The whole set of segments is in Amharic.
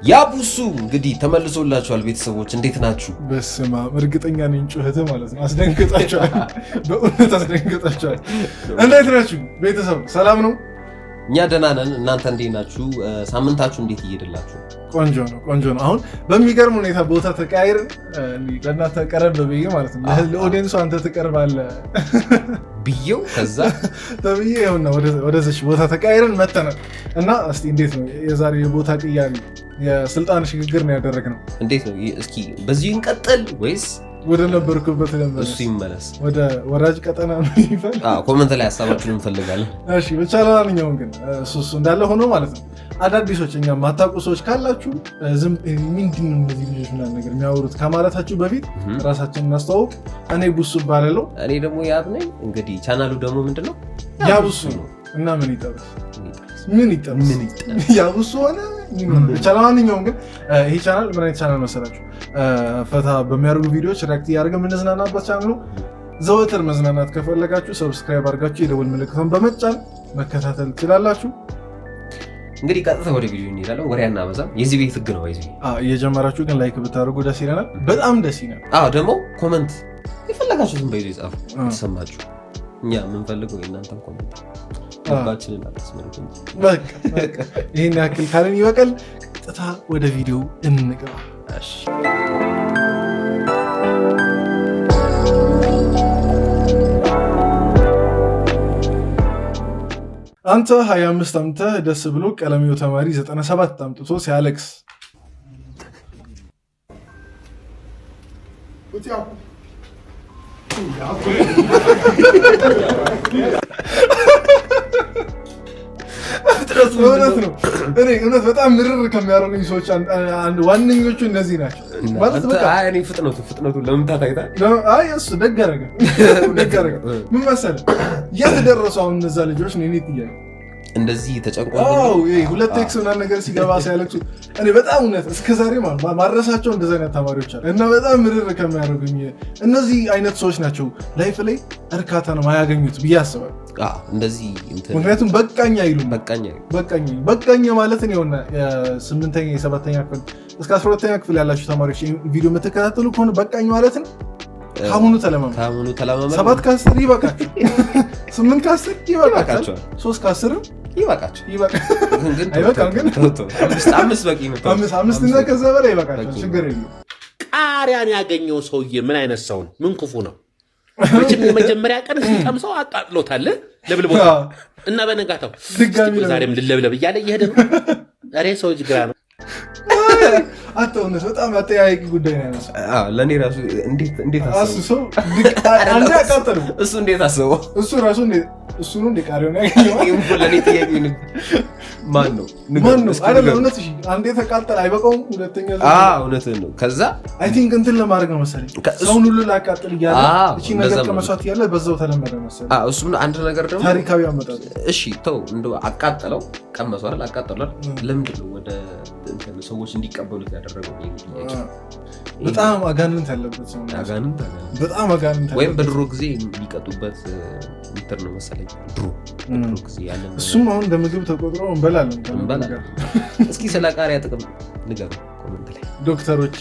ያቡሱ እንግዲህ ተመልሶላችኋል ቤተሰቦች እንዴት ናችሁ? በስማ እርግጠኛ ነኝ ጩኸት ማለት ነው አስደንግጣችኋል። በእውነት አስደንግጣችኋል። እንዴት ናችሁ ቤተሰብ? ሰላም ነው? እኛ ደህና ነን። እናንተ እንዴት ናችሁ? ሳምንታችሁ እንዴት እየሄደላችሁ? ቆንጆ ነው። አሁን በሚገርም ሁኔታ ቦታ ተቀያይረን ለእናንተ ቀረብ ብዬ ማለት ነው ለኦዲየንሱ አንተ ትቀርባለህ ብዬው ከዛ ተብዬ ይኸውና ወደዚች ቦታ ተቀያይረን መተናል እና እስቲ እንዴት ነው የዛሬ የቦታ ቅያሜ የስልጣን ሽግግር ነው ያደረግነው? እንዴት ነው እስኪ በዚህ እንቀጥል ወይስ ወደ ነበርኩበት ለመለስ? እሱ ይመለስ ወደ ወራጅ ቀጠና ነው ይፈል? ኮሜንት ላይ ሀሳባችሁን እንፈልጋለን። እሺ ብቻ ለማንኛውም ግን እሱ እንዳለ ሆኖ ማለት ነው አዳዲሶች እኛ ማታውቁ ሰዎች ካላችሁ ዝም ምንድን ነው እነዚህ ልጆች ምናምን ነገር የሚያወሩት ከማለታችሁ በፊት ራሳችንን እናስተዋውቅ። እኔ ቡሱ እባላለሁ። እኔ ደግሞ ያብ ነኝ። እንግዲህ ቻናሉ ደግሞ ምንድነው ያቡሱ ነው እና ምን ይጠብስ ያቡሱ ሆነ ብቻ። ለማንኛውም ግን ይሄ ቻናል ምን አይነት ቻናል መሰላችሁ? ፈታ በሚያደርጉ ቪዲዮዎች ሪያክት እያደረገ የምንዝናናበት ቻናል ነው። ዘወትር መዝናናት ከፈለጋችሁ ሰብስክራይብ አድርጋችሁ የደወል ምልክቱን በመጫን መከታተል ትችላላችሁ። እንግዲህ ቀጥታ ወደ ቪዲዮ እንሄዳለን። ወሬ አናበዛም። የዚህ ቤት ህግ ነው። እየጀመራችሁ ግን ላይክ ብታደርጉ ደስ ይለናል። በጣም ደስ ይላል። ደግሞ ኮመንት የፈለጋችሁትን በይዞ ይጻፉ። ተሰማችሁ? እኛ የምንፈልገው የእናንተን ኮመንት ልባችንን አታስመሩት። በቃ ይሄን ያክል ካለን ይበቃል። ቀጥታ ወደ ቪዲዮ እንግባ። እሺ አንተ 25 አምጥተህ ደስ ብሎ ቀለሚው ተማሪ 97 አምጥቶ ሲያለቅስ እውነት ነው። እውነት በጣም ምርር ከሚያደርጉኝ ሰዎች ዋነኞቹ እነዚህ ናቸው። ፍጥነቱ ለመምታት አይታል። እሱ ደግ አደረገ። ምን መሰለህ የት ደረሱ አሁን እነዛ ልጆች ነው እኔ ጥያቄ እንደዚህ ተጨንቆ ሁለት ኤክስ ምናምን ነገር ሲገባ ሲያለቅሱ እኔ በጣም እውነት እስከዛሬ ማድረሳቸው እንደዚህ አይነት ተማሪዎች አሉ እና በጣም ምርር ከሚያደርጉኝ እነዚህ አይነት ሰዎች ናቸው ላይፍ ላይ እርካታ ነው ማያገኙት ብዬ አስባለሁ። እንደዚህ ምክንያቱም በቃኝ አይሉም። በቃኝ ማለት ነው የሆነ የ8ኛ የ7ኛ ክፍል እስከ 12ኛ ክፍል ያላችሁ ተማሪዎች ቪዲዮ የምትከታተሉ ከሆነ በቃኝ ማለት ነው ከአሁኑ ተለማመዱ። 7 ከ10 ይበቃችሁ፣ 8 ከ10 ይበቃችሁ፣ 3 ከ10 ይበቃችሁ። አይበቃም ግን 5 በቂ ነው። 5 እና ከዛ በላይ ይበቃችሁ፣ ችግር የለውም። ቃሪያን ያገኘው ሰውዬ ምን አይነት ሰው ነው? ምን ክፉ ነው? መጀመሪያ ቀን ሲቀምሰው አቃጥሎታል ለብልቦታ እና በነጋታው ዛሬም ልለብለብ እያለ እየሄደ ነው። ኧረ ሰው እጅ ግራ ነው። አተውነት በጣም አጠያያቂ ጉዳይ ነው ያነሳው። ለኔ ራሱ እንዴት አስበው አንዴ አቃጠለው። እሱ እንዴት አስበው? እሱ ራሱ እሱ ነው እንደ ቃሪያውን ያገኘው። ለኔ ጥያቄ ነው ማን ነው አይደለም። እውነት እሺ፣ አንዴ ተቃጠለ አይበቃውም። ሁለተኛ እውነትህን ነው። ከዛ አይ ቲንክ እንትን ለማድረግ ነው መሰለኝ ሰውን ሁሉ ላቃጥል እያለ እቺ ነገር ከመሷት እያለ በዛው ተለመደ መሰለኝ። እሱም አንድ ነገር ደግሞ ታሪካዊ አመጣጥ። እሺ ተው እንደው አቃጠለው ቀመሱ አይደል? አቃጠለው ለምንድን ነው ወደ ሰዎች እንዲቀበሉት ያደረገው? በጣም አጋንንት ያለበት ሰው ነው። በጣም አጋንንት ወይም በድሮ ጊዜ የሚቀጡበት ሚትር ነው መሰለኝ ድሮ ጊዜ ያለን። እሱም አሁን እንደ ምግብ ተቆጥሮ እንበላለን። እስኪ ስለ ቃሪያ ጥቅም ንገሩ ኮሜንት ላይ። ዶክተሮች፣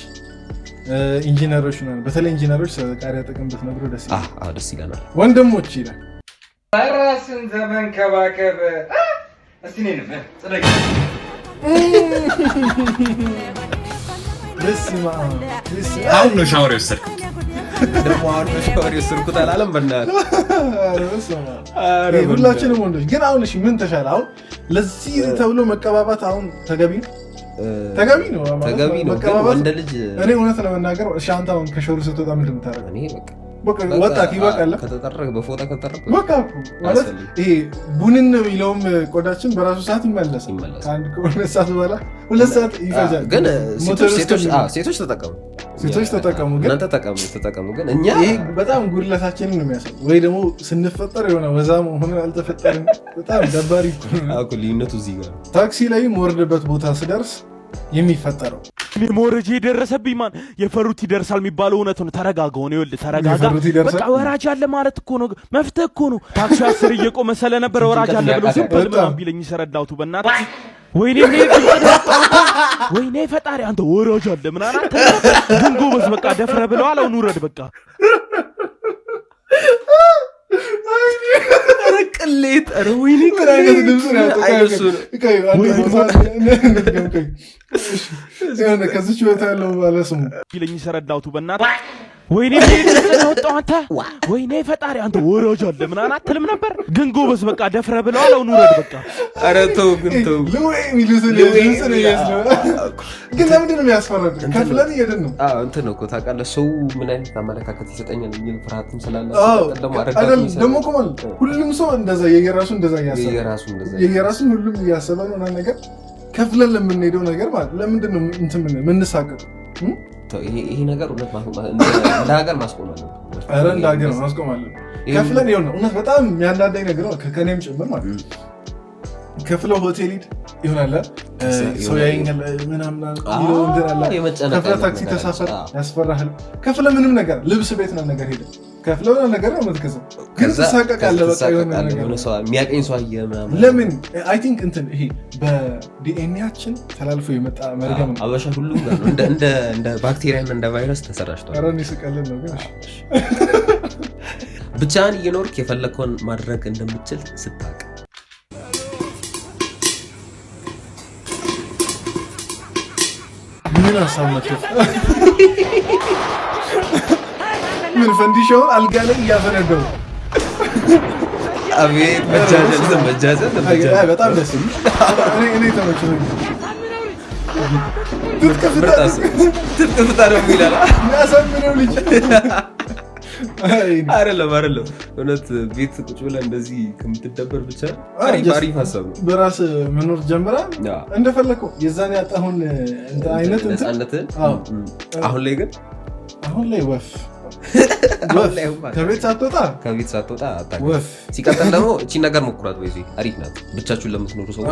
ኢንጂነሮች ነው በተለይ ኢንጂነሮች ስለ ቃሪያ ጥቅም ብትነግሩ ደስ ይላል። ደስ ይላል ወንድሞች ይላል። ራስን ተመንከባከብ እስቲ ነኝ ጽደቅ አሁን ነው ሻወር የወሰድኩት። ደግሞ አሁን ነው ሻወር የወሰድኩት አላለም። ሁላችንም ወንዶች ግን አሁን እሺ ምን ተሻለ? አሁን ለዚህ ተብሎ መቀባባት አሁን ተገቢ ነው። ወንድ ልጅ እኔ እውነት ለመናገር እሺ አንተ አሁን ከሻወር ስትወጣ ምንድን ነው የምታደርገው? እኔ ወጣት ይበቃል። ከተጠረገ በፎጣ ከተጠረገ በቃ ማለት ይሄ ቡንን የሚለውም ቆዳችን በራሱ ሰዓት ይመለሳል። ከአንድ ከሁለት ሰዓት በኋላ 2 ሰዓት ይፈጃል። ግን ሴቶች ተጠቀሙ ግን እናንተ ተጠቀሙ ግን እኛ ይሄ በጣም ጉድለታችንን ነው የሚያሳየው። ወይ ደግሞ ስንፈጠር የሆነ ወዛም ሆነ አልተፈጠርን በጣም ደባሪ እኮ ልዩነቱ እዚህ ጋር። ታክሲ ላይ የምወርድበት ቦታ ስደርስ የሚፈጠረው እኔ ሞረጅ የደረሰብኝ ማን የፈሩት ይደርሳል የሚባለው እውነት ነው። ተረጋጋ ሆነ ይኸውልህ፣ ተረጋጋ። በቃ ወራጅ አለ ማለት እኮ ነው፣ መፍትሄ እኮ ነው። ታክሲ 10 እየቆመ ስለነበረ ወራጅ አለ ብሎ ሲባል ምናምን ቢለኝ ሰረዳውቱ በእናትህ ወይኔ ፈጣሪ አንተ ወራጅ አለ ምን አናተ ግን ጎበዝ በቃ ደፍረ ብለው አለው ኑረድ በቃ ቅሌት ኧረ ወይኔ አይነት ልብስ ነው ያለው ከዚህ ወጣ ያለው ባለስሙ ይለኝ ሰረዳውቱ በእናትህ ወይኔ ወጣው አንተ ወይኔ ፈጣሪ አንተ ወራጅ አለ ምን አናተልም ነበር ግን ጎበዝ በቃ ደፍረ ብለው አለው ኑረድ በቃ ኧረ ተው ግን ተው ግን ለምንድን ነው የሚያስፈራው ከፍለን እየሄድን ነው እንትን ነው እኮ ታውቃለህ ሰው ምን አይነት አመለካከት ይሰጠኛል የሚል ፍርሃትም ስላለ ደግሞ እኮ ማለት ሁሉም ሰው እንደዛ የየራሱን የየራሱን ሁሉም እያሰበ ነው እና ነገር ከፍለን ለምንሄደው ነገር ማለት ለምንድን ነው እንትን የምንሳቀቀው ይሄ ነገር እውነት እንደ ሀገር ማስቆም አለብን። ኧረ እንደ ሀገር ማስቆም አለብን። ከፍለን ይኸውልህ እውነት በጣም የሚያናዳኝ ነገር ነው ከእኔም ጭምር ማለት ነው ከፍለው ሆቴል ሂድ ይሆናል ሰው ያየኛል ምናምን ይለው እንደራላ ከፍለህ ታክሲ ተሳፈር ያስፈራሃል ከፍለህ ምንም ነገር ልብስ ቤት ነው ነገር ሄደ ከፍለው ነገር ነው የምትከሰው ግን ተሳቀቃለህ በቃ የሆነ ነገር ሰው የሚያቀኝ ሰው አየ ምናምን ለምን አይ ቲንክ እንትን ይሄ በዲኤንኤያችን ተላልፎ የመጣ መርገም ነው አበሻ ሁሉም ጋር ነው እንደ ባክቴሪያ እና እንደ ቫይረስ ተሰራጭቷል ኧረ እኔ ስቀልድ ነው ግን ብቻህን እየኖርክ የፈለከውን ማድረግ እንደምትችል ስታውቅ ምን አሳመከው ምን ፈንዲሻውን አልጋ ላይ እያፈነደው አቤት መጃጀል በጣም ደስ ይላል እኔ ተመችቶኝ ትጥቅፍታ ደግሞ ይላል ያሳምነው ልጅ አይደለም እውነት ቤት ቁጭ ብለህ እንደዚህ ከምትደበር ብቻ አሪፍ ሀሳብ ነው በራስ መኖር ጀምራ እንደፈለከው የዛኔ ያጣሁን አይነት ነፃነትን አሁን ላይ ወፍ ከቤት ሳትወጣ ወፍ ሲቀጥል ደግሞ እቺን ነገር ሞክሯት ወይ አሪፍ ናት ብቻችሁን ለምትኖሩ ሰዎች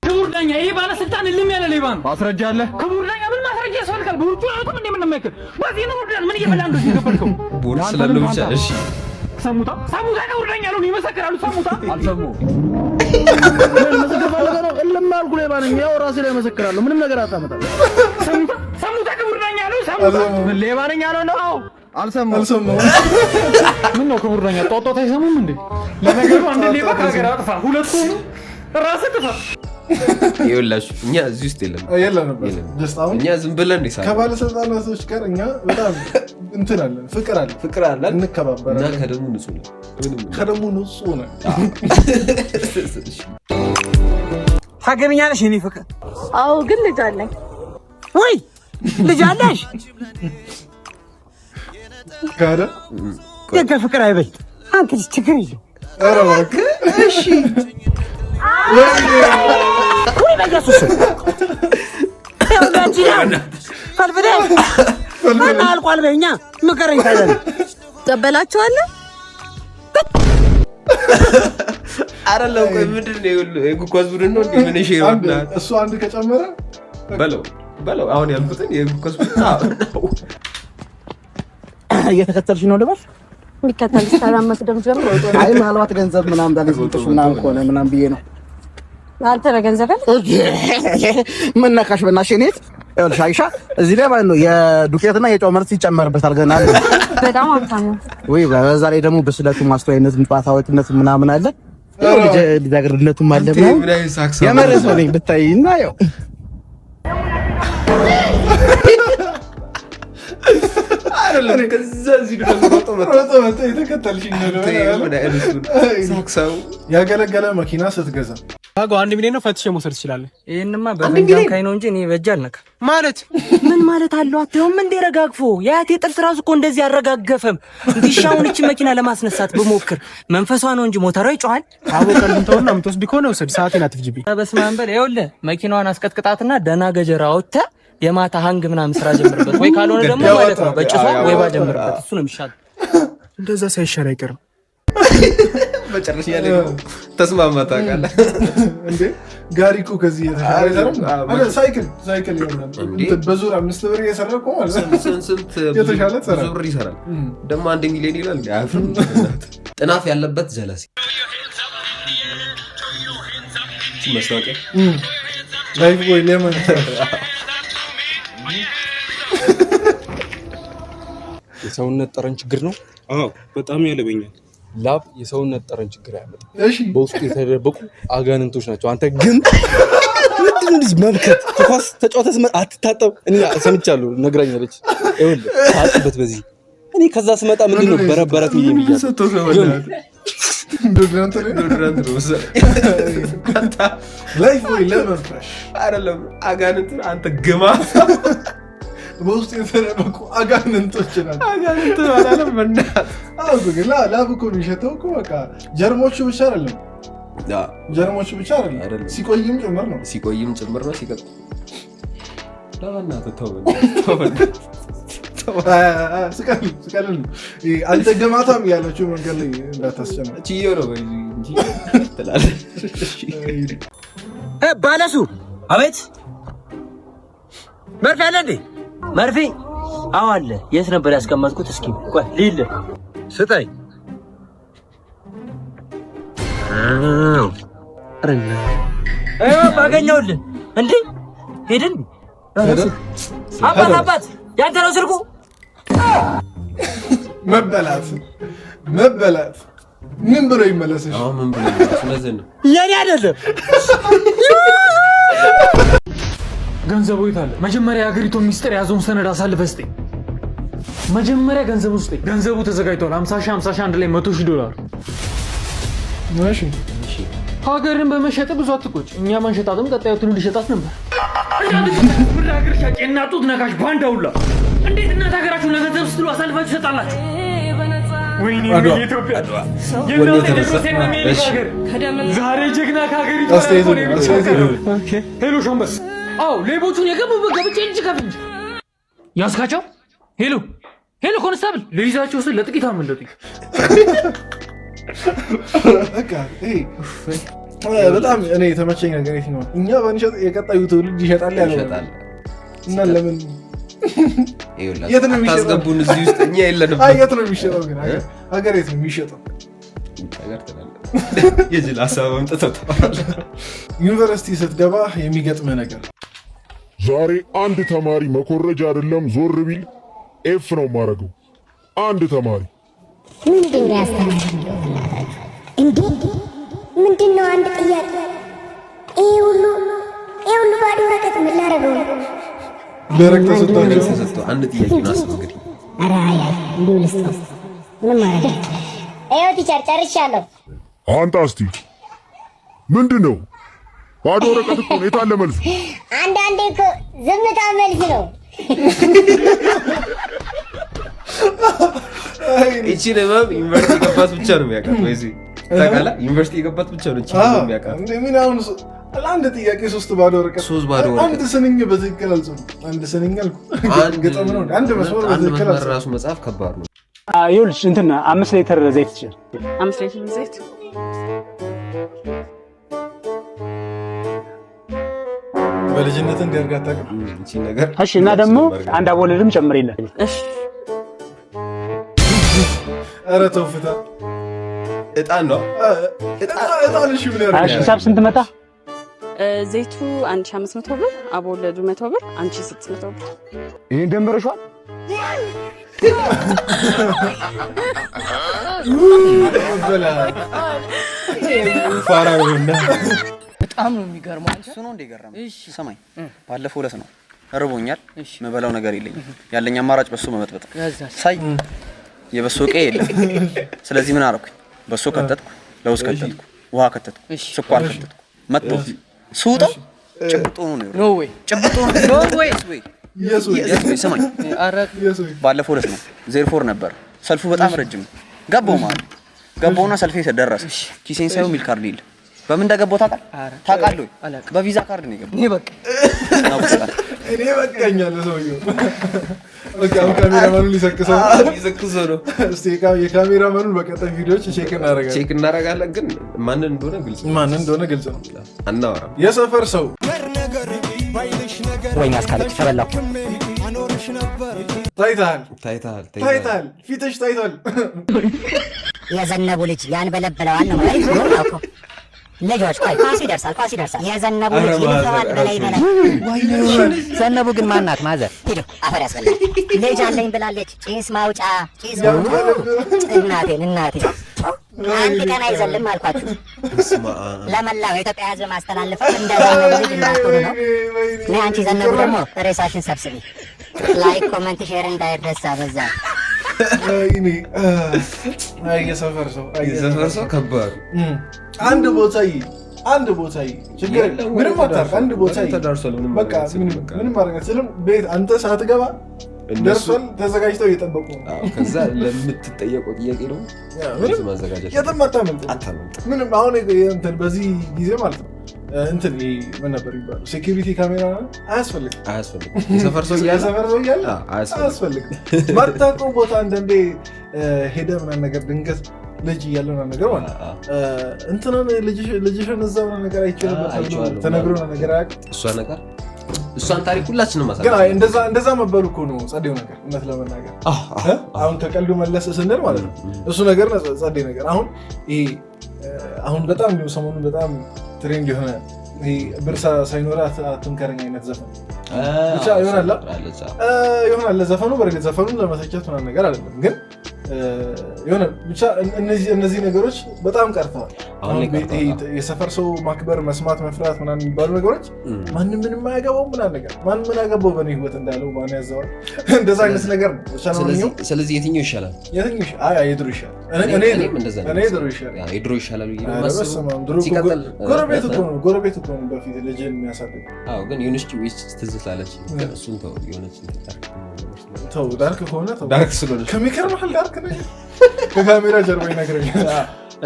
ክቡር ዳኛ ይሄ ባለስልጣን እልም ያለ ሌባ ነው ማስረጃ አለ ክቡር ዳኛ ምን ማስረጃ ያስፈልጋል በውጭ አውጥም እንደ ምን ነመከ በዚህ ነው ወዳል ምን እየበላ እንደዚህ ይገበልከው ቦርስ ስላለው ብቻ እሺ ሰሙታ ክቡር ዳኛ ነው ይመሰክራሉ ሰሙታ አልሰሙ እልም አልኩ ሌባ ነኝ ያው ራሴ ላይ መሰክራለሁ ምንም ነገር አታመጣም ሰሙታ ክቡር ዳኛ ነው ሰሙታ ምን ሌባ ነኝ አለው ነው አልሰማው ምን ነው ክቡር ዳኛ ጦጦት አይሰሙም እንዴ ለነገሩ አንድ ሌባ ከሀገር አጥፋ ሁለት ሆኑ ራስህ ጥፋ ይኸውላችሁ እኛ እዚህ ውስጥ የለም እኛ ዝም ብለን እንዲሳለን ከባለስልጣናቶች ጋር እኛ በጣም እንትን አለን ፍቅር አለን እንከባበራለን እና ከደሙ ንጹህ ነን ታገቢኛለሽ የኔ ፍቅር አዎ ግን ልጅ አለኝ ወይ ልጅ አለሽ ጋር ፍቅር አይበል አንተ ችግር ይዘው ኧረ እባክህ እሺ ወይ በኢየሱስ ፈልፍደ ማን አልቋል በእኛ ምከረኝ ታዲያ ተበላችኋለሁ አይደለም ቆይ ምንድን ነው የጉኳዝ ቡድን ነው እንዴ ምን እሺ ይወጣ እሱ አንድ ከጨመረ በለው አሁን ያልኩትን የጉኳዝ ቡድን እየተከተልሽ ነው ልበል የሚከተል ሰላም መስደም ጀምሮ አይ ምናልባት ገንዘብ ምናምን ዳለሽ ምናምን ከሆነ ምናምን ብዬ ነው አንተ ለገንዘብ ምን ነካሽ በእናትሽ እኔት ይኸውልሽ አይሻ እዚህ ላይ ማለት ነው የዱቄትና የጨው ምርት ይጨመርበታል ገና አለ በጣም አምታም ወይ በዛ ላይ ደግሞ በስለቱ ማስተዋይነት ምጣታውነት ምናምን አለ ልጃገረድነቱም አለ የመረሰ ነኝ ብታይና ያው አይደለም ከዛ እዚህ ደግሞ ሮጦ የተከተልሽኝ ነው ሳክሳው ያገለገለ መኪና ስትገዛ አጎ 1 ሚሊዮን ነው ፈትሽ መውሰድ ትችላለህ። ይሄንማ በፈንጃን ካይ ነው እንጂ እኔ በእጅ አልነካ ማለት ምን ማለት አለው? አትየውም እንደ ረጋግፎ ያቴ ጥርስ ራሱ እኮ እንደዚህ ያረጋገፈም እንዲሻውን እቺ መኪና ለማስነሳት በሞክር መንፈሷ ነው እንጂ ሞተሯ ይጮሃል። አቦ ቀልንተውና ምትወስድ ከሆነ ወሰድ ሰዓቴን አትፍጅቢ። በስመ አብ በል ይኸውልህ መኪናዋን አስቀጥቅጣትና ደና ገጀራ አውጥተ የማታ ሃንግ ምናምን ስራ ጀምርበት ወይ ካልሆነ ደግሞ ማለት ነው በጭሷ ወይ ባጀምርበት እሱ ነው የሚሻለው። እንደዛ ሳይሻል አይቀርም። መጨረሻ ላይ ተስማማ ታውቃለህ እንዴ ጋሪ እኮ ከዚህ የተሻለ ሳይክል ይሆናል በዙር 5 ብር እየሰራኩ ማለት ስንት የተሻለ ዙር ይሰራል ደግሞ 1 ሚሊዮን ይላል አፍም ጥናፍ ያለበት ጀለሲ መስዋዕት ላይፍ ቦይ ለምን የሰውነት ጠረን ችግር ነው? አዎ በጣም ያለበኛል። ላብ የሰውነት ጠረን ችግር ያመጣል። እሺ በውስጡ የተደበቁ አጋንንቶች ናቸው። አንተ ግን ምንድነው ልጅ መብከት ኳስ ተጫውተህ አትታጠብ? እኔ ሰምቻለሁ፣ ነግራኛለች። ይኸውልህ ታጥበት በዚህ እኔ ከዛ ስመጣ ምንድነው በረበረት ሚሊም ይያል ዶድራንት ነው ላይፍ ቦይ ለምን ፍሬሽ አይደለም አጋንንት አንተ ግማ በውስጥ የተደበቁ አጋንንቶች ናቸው። አጋንንት አላለም በእናትህ። አዎ ግን ላብ እኮ የሚሸተው እኮ በቃ ጀርሞቹ ብቻ አይደለም፣ ጀርሞቹ ብቻ አይደለም ሲቆይም ጭምር ነው። ሲቆይም ጭምር ነው። ሲቀጥ ለበእናትህ ተው ስቀልል አንተ ገማታም ያለችው መንገድ ላይ እንዳታስጨና ችዮ ነው እንጂ ትላለች። ባለሱ አቤት መርፌ አለ እንዴ? መርፌ አዎ አለ። የት ነበር ያስቀመጥኩት? እስኪ ቆይ ልሂድ ስጠኝ። ባገኘሁልህ እንዴ ሄድን። አባት ያንተ ነው ስልኩ። መበላት ምን ብሎ ይመለስሽ? አዎ ምን ብሎ ይመለስ? ስለዚህ ነው የኔ አይደለም። ገንዘቡ የት አለ? መጀመሪያ የሀገሪቱን ሚስጥር የያዘውን ሰነድ አሳልፈህ ስጠኝ። መጀመሪያ ገንዘቡ ስጠኝ። ገንዘቡ ተዘጋጅቷል። 50 ሺህ አንድ ላይ $100,000። እሺ ሀገርን በመሸጥ ብዙ አትቆጭ። እኛ መንሸጣትም ቀጣዩ ትውልድ ሊሸጣት ነበር። ብር ሀገር ሻጭ እናጡት ነካሽ ባንዳውላ። እንዴት እናት ሀገራችሁ ለገንዘብ ስትሉ አሳልፋችሁ ትሰጣላችሁ? ወይኔ ኢትዮጵያ ዛሬ ጀግና ከሀገሪቱ ሄሎ ሻምበስ። አዎ ሌቦቹን የገቡበት ገብቼ እንጂ ከፍንጅ ያስካቸው። ሄሎ ኮንስታብል፣ ልይዛቸው ስል ለጥቂት አመለጡኝ። በጣም እኔ የተመቸኝ ነገር የት ነው? እኛ ባንሸጥ የቀጣዩ ትውልድ ይሸጣል ያለው እና ለምን የት ነው የሚሸጠው? ታስገቡን እዚህ ውስጥ እኛ የለንም። የት ነው የሚሸጠው? ግን ሀገር የት ነው የሚሸጠው? የጅል ሀሳብ አምጥተዋል። ዩኒቨርሲቲ ስትገባ የሚገጥምህ ነገር ዛሬ አንድ ተማሪ መኮረጃ አይደለም ዞር ቢል ኤፍ ነው የማደርገው። አንድ ተማሪ ምንድን ነው ያስተማረው? እንዴ ምንድን ነው? አንድ ጥያቄ። ይሄ ሁሉ ባዶ ወረቀት ምን ላደርገው ነው? ደረቅ ተሰጥቶ አንድ ጥያቄ ነው አስፈቅድ። ኧረ እንዲሁ ልስጠው። ምንም ማለት ይኸው ቲቸር ጨርሻለሁ። አንተ እስቲ ምንድን ነው? ባዶ ወረቀት እኮ ነው። የት አለ መልሱ? አንዳንዴ እኮ ዝምታ መልስ ነው። እቺ ለማም ዩኒቨርሲቲ የገባት ብቻ ነው የሚያውቃት። ወይስ ታውቃላ? ዩኒቨርሲቲ የገባት ብቻ ነው እቺ ነው የሚያውቃት። ምን አሁን አንድ ጥያቄ 3 ባዶ ወረቀት፣ 3 ባዶ ወረቀት፣ አንድ ስንኝ በትክክል አልጽም። አንድ ስንኝ አልኩ ገጠም ነው። አንድ መስመር በትክክል አልጽም። ራሱ መጽሐፍ ከባድ ነው። ይኸውልሽ እንትን 5 ሊትር ዘይት ይችላል። 5 ሊትር ዘይት በልጅነት እንዲያርጋታ እቺ ነገር። እሺ እና ደግሞ አንድ አቦለድም ጨምሬልህ። እሺ ኧረ ተው ፍታ። እጣን ነው እጣን። እሺ ምን ያደርጋል? ሂሳብ ስንት መጣ? ዘይቱ 1500 ብር፣ አቦለዱ 100 ብር፣ 1600 ብር። ይሄን ደምረሽዋል? በጣም ነው የሚገርመው። እሱ ነው እንደገረመው። እሺ ሰማኝ። ባለፈው ዕለት ነው እርቦኛል፣ መበላው ነገር የለኝም። ያለኝ አማራጭ በሶ መመጥበጥ። ሳይ የበሶ ቀይ የለም። ስለዚህ ምን አደረኩኝ? በሶ ከተትኩ፣ ለውዝ ከተትኩ፣ ውሃ ከተትኩ፣ ስኳር ከተትኩ። መጥቶ ሱጦ ጭብጦ ነው ወይ ጭብጦ ነው ወይ ሰማኝ። ባለፈው ዕለት ነው 04 ነበር። ሰልፉ በጣም ረጅም ገባው ማለት ገባውና ሰልፌ ተደረሰ። ኪሴን ሳይው ሚል ካርድ ይል በምን እንደገባው ታውቃለህ? በቪዛ ካርድ ነው የገባው። እኔ በቃኛለ ሰውዬው። በቃ ካሜራማኑን ሊሰክሰው ነው። እስቲ የካሜራማኑን በቀጣይ ቪዲዮዎች ቼክ እናደርጋለን። ግን ማንን እንደሆነ ግልጽ ነው። አናወራም። የሰፈር ሰው ወይኔ አስካለች ተበላው። ታይታል፣ ፊትሽ ታይታል። የዘነቡ ልጅ ያን በለበለዋል ነው ማለት ነው። ልጆች ቆይ ኳሱ ይደርሳል የዘነቡ ልጅ ይልፈዋል በላይ ዘነቡ ግን ማናት ማዘር ሂዱ አፈር ያስበላል ልጅ አለኝ ብላለች ጭስ ማውጫ እናቴ አንድ ቀን አይዘልም አልኳችሁ ለመላው የኢትዮጵያ ሕዝብ ማስተላለፈው እንደዘነቡ ልጅ እንዳትሆኑ ነው አንቺ ዘነቡ ደግሞ ሬሳሽን ሰብስቢ ላይክ ኮሜንት ሼር እንዳይረሳ በዛ የሰፈር ሰው ከባድ አንድ ቦታ ችግር ምንም አታርቅ አንድ ቦታ በቃ ምንም ማድረግ አትችልም ቤት አንተ ሳትገባ ደርሷል ተዘጋጅተው እየጠበቁ ነው ከዛ ለምትጠየቀው ጥያቄ ነው ምንም ማዘጋጀት የትም አታመልጥ ምንም አሁን እንትን በዚህ ጊዜ ማለት ነው እንትን ምን ነበር የሚባለው ሴኩሪቲ ካሜራ አያስፈልግም የሰፈር ሰው እያለ አያስፈልግም ማታውቀው ቦታ አንዳንዴ ሄደ ምናምን ነገር ድንገት ልጅ እያለ ምናምን ነገር ማለት እንትናን ልጅሽን እዛ ምናምን ነገር አይችልም ተነግሮ ነገር አያውቅም እሷን ታሪክ ሁላችንም ግን እንደዛ መበሉ እኮ ነው ጸዴው ነገር እውነት ለመናገር አሁን ከቀልዱ መለስ ስንል ማለት ነው እሱ ነገር ጸዴ ነገር አሁን በጣም ነው ሰሞኑን በጣም ትሬንድ የሆነ ብርሳ ሳይኖር አትምከረኝ አይነት ዘፈን ብቻ ይሆናል ዘፈኑ በርግጥ ዘፈኑን ለመተቸት ምናምን ነገር አይደለም ግን የሆነ ብቻ እነዚህ ነገሮች በጣም ቀርተዋል የሰፈር ሰው ማክበር መስማት መፍራት ምናምን የሚባሉ ነገሮች ማንም ምንም አያገባው ምናምን ነገር ማንም ምን አገባው በእኔ ህይወት እንዳለው ማን ያዘዋል እንደዛ አይነት ነገር ነው ስለዚህ የትኛው ይሻላል የድሮ ይሻላል ጎረቤት እኮ ነው በፊት ልጅን የሚያሳድግ ግን የሆነች ትዝ ስላለች እሱን ተው የሆነች ተው ዳርክ ከሆነ ዳርክ ስለሆነ ከሚከርመሃል ዳርክ ነው ከካሜራ ጀርባ ይነግረኛል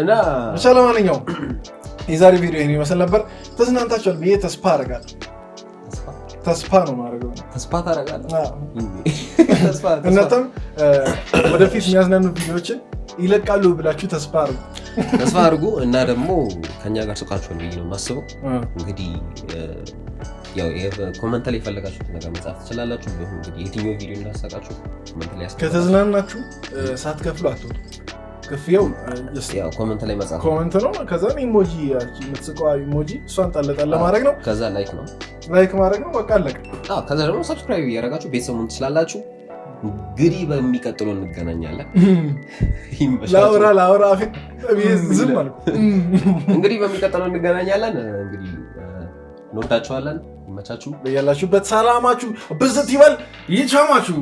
እና ብቻ ለማንኛውም የዛሬ ቪዲዮ ይሄን ይመስል ነበር ተዝናንታችኋል ብዬ ተስፋ አደርጋለሁ ተስፋ ነው ማድረገው ተስፋ ታደርጋለህ እናንተም ወደፊት የሚያዝናኑ ቪዲዮዎችን ይለቃሉ ብላችሁ ተስፋ አድርጉ እና ደግሞ ከኛ ጋር ስቃችሁን ብዬ ነው የማስበው እንግዲህ ያው ኮሜንት ላይ የፈለጋችሁት ነገር መጻፍ ትችላላችሁ እንግዲህ የትኛው ቪዲዮ እንዳሳቃችሁ ኮሜንት ላይ ያስቀምጡ ከተዝናናችሁ ሳትከፍሉ አትወጡ ክፍያው ያው ኮሜንት ላይ መጻፍ ኮሜንት ነው ከዛ ኢሞጂ የምትስቀው ኢሞጂ እሷን ጣለጣለ ማድረግ ነው ከዛ ላይክ ማድረግ ነው በቃ አለቀ ከዛ ደግሞ ሰብስክራይብ ያደረጋችሁ ቤተሰቡን ትችላላችሁ እንግዲህ በሚቀጥለው እንገናኛለን ላውራ አፊት ዝም አልኩ እንግዲህ በሚቀጥለው እንገናኛለን እንግዲህ እንወዳችኋለን ይመቻችሁ በያላችሁበት ሰላማችሁ ብዝት ይበል ይቻማችሁ